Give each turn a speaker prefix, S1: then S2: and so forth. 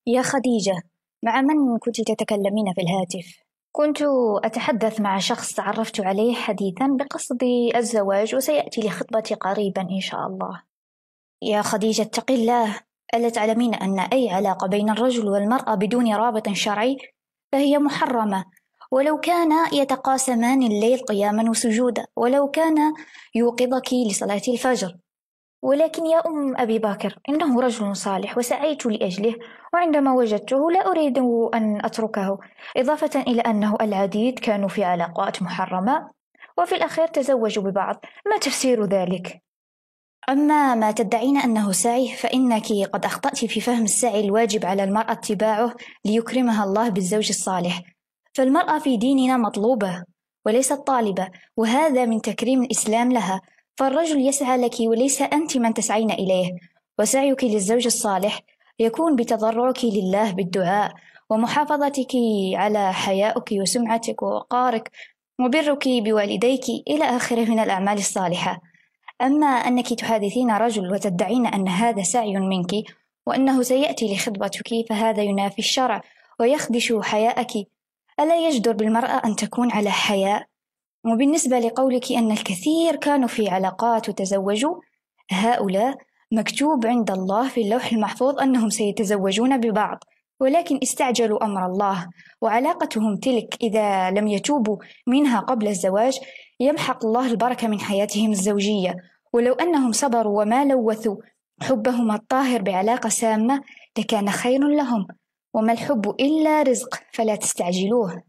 S1: يا خديجة، مع من كنت تتكلمين في الهاتف؟ كنت أتحدث مع شخص تعرفت عليه حديثا بقصد الزواج، وسيأتي لخطبتي قريبا إن شاء الله. يا خديجة، اتق الله. ألا تعلمين أن أي علاقة بين الرجل والمرأة بدون رابط شرعي فهي محرمة؟ ولو كان يتقاسمان الليل قياما وسجودا، ولو كان يوقظك لصلاة الفجر. ولكن يا أم أبي بكر، إنه رجل صالح وسعيت لأجله، وعندما وجدته لا أريد أن أتركه، إضافة إلى أنه العديد كانوا في علاقات محرمة وفي الأخير تزوجوا ببعض. ما تفسير ذلك؟ أما ما تدعين أنه سعي فإنك قد أخطأت في فهم السعي الواجب على المرأة اتباعه ليكرمها الله بالزوج الصالح. فالمرأة في ديننا مطلوبة وليست طالبة، وهذا من تكريم الإسلام لها. فالرجل يسعى لك وليس أنت من تسعين إليه. وسعيك للزوج الصالح يكون بتضرعك لله بالدعاء، ومحافظتك على حيائك وسمعتك ووقارك، وبرك بوالديك إلى آخره من الأعمال الصالحة. أما أنك تحادثين رجل وتدعين أن هذا سعي منك وأنه سيأتي لخطبتك، فهذا ينافي الشرع ويخدش حياءك. ألا يجدر بالمرأة أن تكون على حياء؟ وبالنسبة لقولك أن الكثير كانوا في علاقات وتزوجوا، هؤلاء مكتوب عند الله في اللوح المحفوظ أنهم سيتزوجون ببعض، ولكن استعجلوا أمر الله، وعلاقتهم تلك إذا لم يتوبوا منها قبل الزواج يمحق الله البركة من حياتهم الزوجية. ولو أنهم صبروا وما لوثوا حبهم الطاهر بعلاقة سامة لكان خير لهم. وما الحب إلا رزق، فلا تستعجلوه.